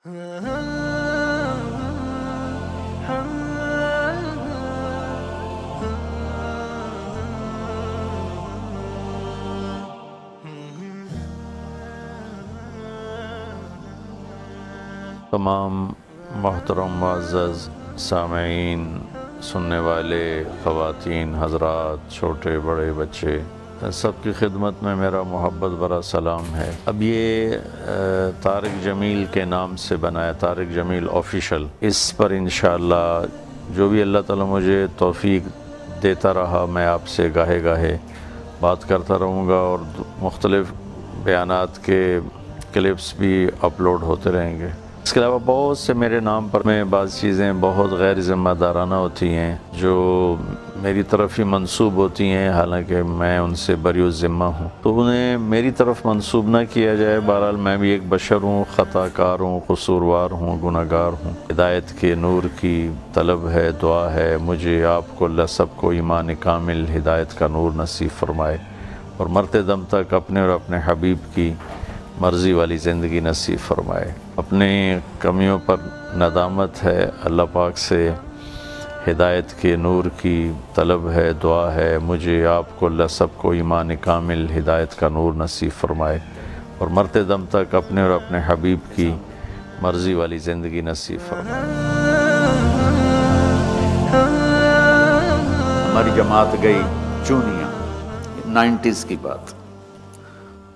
تمام محترم معزز سامعین، سننے والے، خواتین، حضرات، چھوٹے بڑے بچے، سب کی خدمت میں میرا محبت بھرا سلام ہے۔ اب یہ طارق جمیل کے نام سے بنا ہے، طارق جمیل آفیشل۔ اس پر انشاءاللہ جو بھی اللہ تعالیٰ مجھے توفیق دیتا رہا، میں آپ سے گاہے گاہے بات کرتا رہوں گا، اور مختلف بیانات کے کلپس بھی اپلوڈ ہوتے رہیں گے۔ اس کے علاوہ بہت سے میرے نام پر میں بعض چیزیں بہت غیر ذمہ دارانہ ہوتی ہیں جو میری طرف ہی منسوب ہوتی ہیں، حالانکہ میں ان سے بری الذمہ ہوں، تو انہیں میری طرف منسوب نہ کیا جائے۔ بہرحال میں بھی ایک بشر ہوں، خطا کار ہوں، قصوروار ہوں، گناہ گار ہوں۔ ہدایت کے نور کی طلب ہے، دعا ہے مجھے، آپ کو، اللہ سب کو ایمان کامل ہدایت کا نور نصیب فرمائے، اور مرتے دم تک اپنے اور اپنے حبیب کی مرضی والی زندگی نصیب فرمائے۔ اپنی کمیوں پر ندامت ہے، اللہ پاک سے ہدایت کے نور کی طلب ہے، دعا ہے مجھے، آپ کو، اللہ سب کو ایمان کامل ہدایت کا نور نصیب فرمائے، اور مرتے دم تک اپنے اور اپنے حبیب کی مرضی والی زندگی نصیب فرمائے۔ ہماری جماعت گئی چونیاں، 90s کی بات،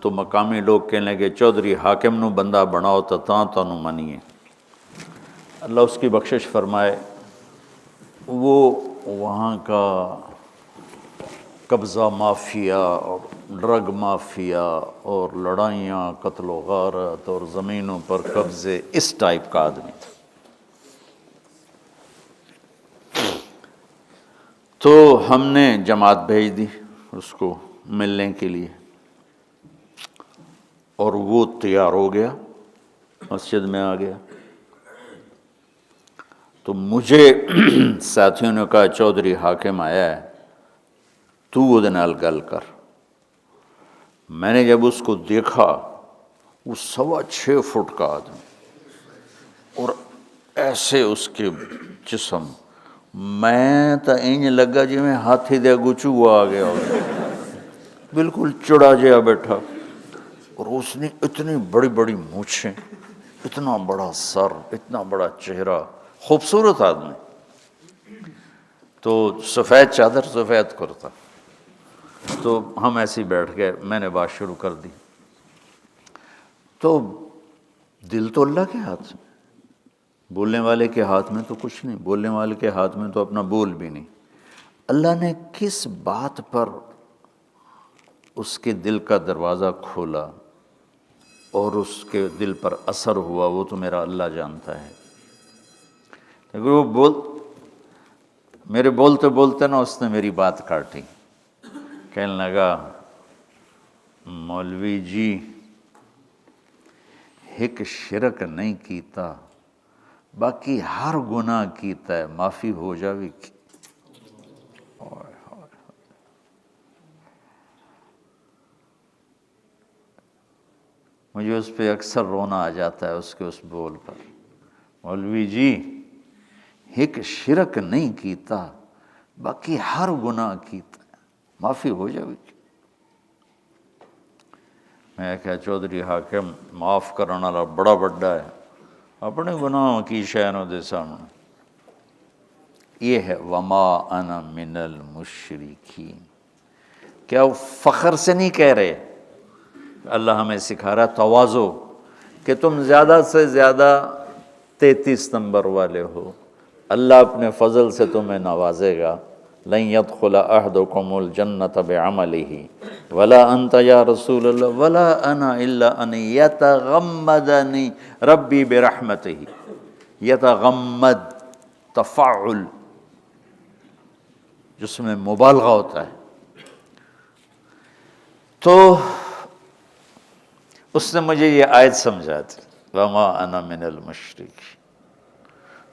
تو مقامی لوگ کہنے لگے چودھری حاکم نو بندہ بناؤ تو تانوں منیے۔ اللہ اس کی بخشش فرمائے، وہ وہاں کا قبضہ مافیا اور ڈرگ مافیا اور لڑائیاں، قتل و غارت اور زمینوں پر قبضے، اس ٹائپ کا آدمی تھا۔ تو ہم نے جماعت بھیج دی اس کو ملنے کے لیے، اور وہ تیار ہو گیا، مسجد میں آ گیا۔ تو مجھے ساتھیوں نے کہا چودھری حاکم آیا ہے، تو وہ نال گل کر۔ میں نے جب اس کو دیکھا، وہ 6.25 فٹ کا آدمی، اور ایسے اس کے جسم، میں تو انج لگا جی میں ہاتھی دے اگوں چوہا آ گیا ہو، بالکل چڑا جہا بیٹھا، اور اس نے اتنی بڑی بڑی مونچھیں، اتنا بڑا سر، اتنا بڑا چہرہ، خوبصورت آدمی، تو سفید چادر، سفید کرتا۔ تو ہم ایسے ہی بیٹھ گئے، میں نے بات شروع کر دی۔ تو دل تو اللہ کے ہاتھ میں، بولنے والے کے ہاتھ میں تو کچھ نہیں، بولنے والے کے ہاتھ میں تو اپنا بول بھی نہیں۔ اللہ نے کس بات پر اس کے دل کا دروازہ کھولا اور اس کے دل پر اثر ہوا، وہ تو میرا اللہ جانتا ہے۔ لیکن وہ میرے بولتے بولتے نا اس نے میری بات کاٹی، کہنے لگا مولوی جی ایک شرک نہیں کیتا، باقی ہر گناہ کیتا ہے، معافی ہو جاوی کی۔ مجھے اس پہ اکثر رونا آ جاتا ہے، اس کے اس بول پر۔ مولوی جی ایک شرک نہیں کیتا، باقی ہر گناہ کیتا ہے، معافی ہو جاوی کی۔ میں کہا چودھری حاکم معاف کرنا والا بڑا بڑا ہے، اپنے گناہوں کی شہروں دے سامنے۔ یہ ہے وما انا من المشرکین۔ کیا وہ فخر سے نہیں کہہ رہے؟ اللہ ہمیں سکھا رہا تواضع، کہ تم زیادہ سے زیادہ 33 نمبر والے ہو، اللہ اپنے فضل سے تمہیں نوازے گا۔ لن يدخل احدكم الجنة بعمله ولا انت یا رسول اللہ ولا انا الا ان يتغمدنی ربی برحمته۔ یتغمد تفاعل جس میں مبالغہ ہوتا ہے۔ تو اس نے مجھے یہ آیت سمجھا دی، وما انا من المشرکین۔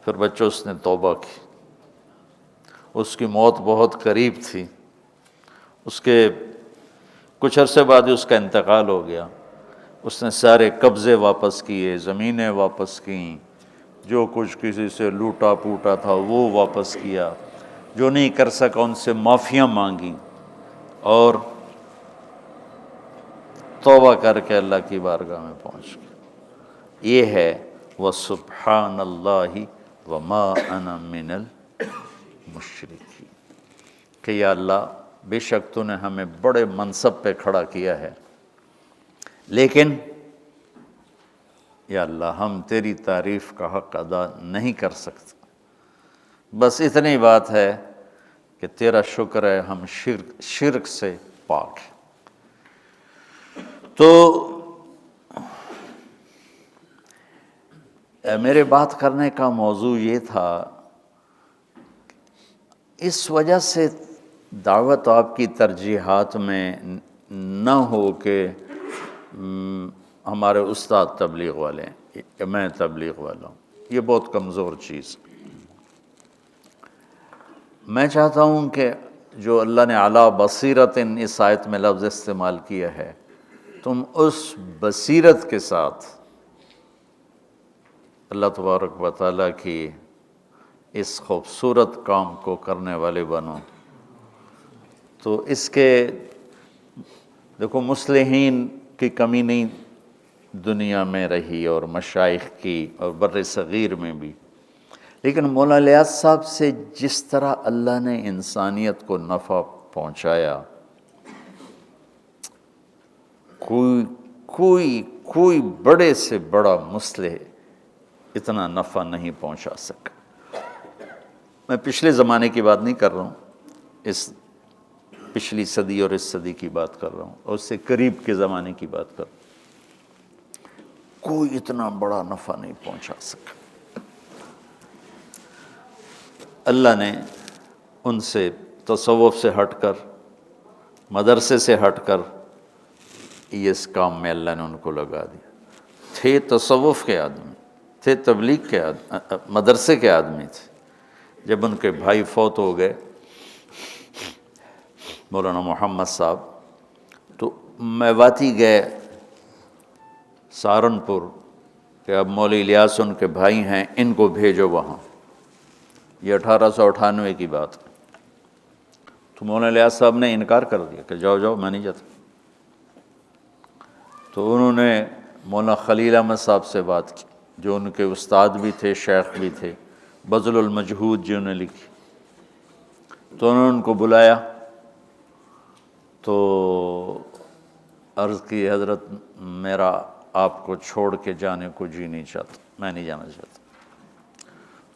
پھر بچوں اس نے توبہ کی، اس کی موت بہت قریب تھی، اس کے کچھ عرصے بعد ہی اس کا انتقال ہو گیا۔ اس نے سارے قبضے واپس کیے، زمینیں واپس کیں، جو کچھ کسی سے لوٹا پوٹا تھا وہ واپس کیا، جو نہیں کر سکا ان سے معافیاں مانگی، اور توبہ کر کے اللہ کی بارگاہ میں پہنچ گیا۔ یہ ہے وَسُبْحَانَ اللَّهِ وَمَا أَنَا مِنَ الْمُشْرِكِينَ، کہ یا اللہ بے شک تو نے ہمیں بڑے منصب پہ کھڑا کیا ہے، لیکن یا اللہ ہم تیری تعریف کا حق ادا نہیں کر سکتے، بس اتنی بات ہے کہ تیرا شکر ہے ہم شرک سے پاک ہیں۔ تو میرے بات کرنے کا موضوع یہ تھا، اس وجہ سے دعوت آپ کی ترجیحات میں نہ ہو کہ ہمارے استاد تبلیغ والے ہیں یا میں تبلیغ والا ہوں، یہ بہت کمزور چیز۔ میں چاہتا ہوں کہ جو اللہ نے علی بصیرت اس آیت میں لفظ استعمال کیا ہے، تم اس بصیرت کے ساتھ اللہ تبارک و تعالیٰ کی اس خوبصورت کام کو کرنے والے بنو۔ تو اس کے دیکھو مصلحین کی کمی نہیں دنیا میں رہی، اور مشائخ کی، اور بر صغیر میں بھی، لیکن مولانا الیاس صاحب سے جس طرح اللہ نے انسانیت کو نفع پہنچایا، کوئی بڑے سے بڑا مصلح اتنا نفع نہیں پہنچا سکا۔ میں پچھلے زمانے کی بات نہیں کر رہا ہوں، اس پچھلی صدی اور اس صدی کی بات کر رہا ہوں، اور اس سے قریب کے زمانے کی بات کر رہا ہوں۔ کوئی اتنا بڑا نفع نہیں پہنچا سکا۔ اللہ نے ان سے تصوف سے ہٹ کر، مدرسے سے ہٹ کر، یہ اس کام میں اللہ نے ان کو لگا دیا۔ تھے تصوف کے آدمی، تھے تبلیغ کے آدمی، مدرسے کے آدمی تھے۔ جب ان کے بھائی فوت ہو گئے مولانا محمد صاحب، تو میواتی گئے سہارنپور کہ اب مولوی الیاس ان کے بھائی ہیں، ان کو بھیجو وہاں۔ یہ 1898 کی بات۔ تو مولانا الیاس صاحب نے انکار کر دیا کہ جاؤ میں نہیں جاتا۔ تو انہوں نے مولانا خلیل احمد صاحب سے بات کی، جو ان کے استاد بھی تھے، شیخ بھی تھے، بذل المجہود جنہوں نے لکھی۔ تو انہوں نے ان کو بلایا، تو عرض کی حضرت میرا آپ کو چھوڑ کے جانے کو جی نہیں چاہتا، میں نہیں جانا چاہتا۔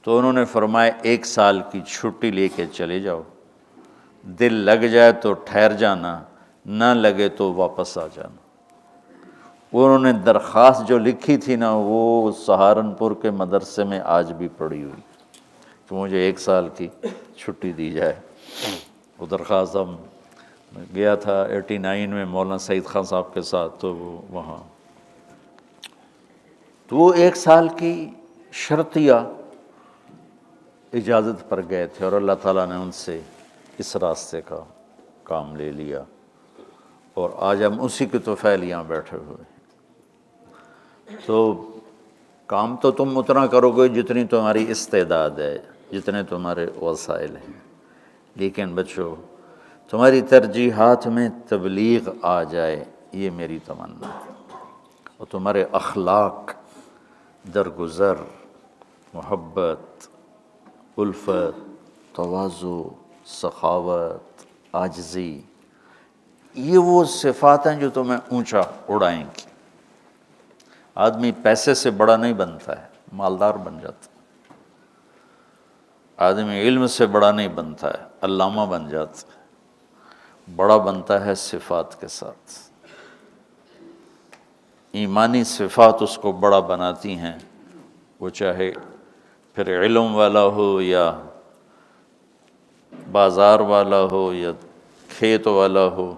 تو انہوں نے فرمایا 1 سال کی چھٹی لے کے چلے جاؤ، دل لگ جائے تو ٹھہر جانا، نہ لگے تو واپس آ جانا۔ انہوں نے درخواست جو لکھی تھی نا، وہ سہارنپور کے مدرسے میں آج بھی پڑی ہوئی کہ مجھے 1 سال کی چھٹی دی جائے۔ وہ درخواست ہم گیا تھا 89 میں مولانا سعید خان صاحب کے ساتھ، تو وہ وہاں تو وہ 1 سال کی شرطیہ اجازت پر گئے تھے، اور اللہ تعالیٰ نے ان سے اس راستے کا کام لے لیا، اور آج ہم اسی کے طفیل یہاں بیٹھے ہوئے ہیں۔ تو کام تو تم اتنا کرو گے جتنی تمہاری استعداد ہے، جتنے تمہارے وسائل ہیں، لیکن بچو تمہاری ترجیحات میں تبلیغ آ جائے، یہ میری تمنا ہے، اور تمہارے اخلاق، درگزر، محبت، الفت، تواضع، سخاوت، عاجزی، یہ وہ صفات ہیں جو تمہیں اونچا اڑائیں گی۔ آدمی پیسے سے بڑا نہیں بنتا ہے، مالدار بن جاتا ہے۔ آدمی علم سے بڑا نہیں بنتا ہے، علامہ بن جاتا ہے۔ بڑا بنتا ہے صفات کے ساتھ۔ ایمانی صفات اس کو بڑا بناتی ہیں، وہ چاہے پھر علم والا ہو، یا بازار والا ہو، یا کھیت والا ہو،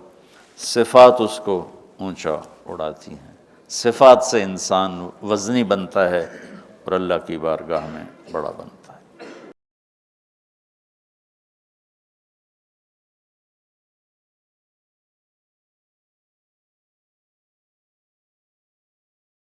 صفات اس کو اونچا اڑاتی ہیں۔ صفات سے انسان وزنی بنتا ہے، اور اللہ کی بارگاہ میں بڑا بنتا ہے۔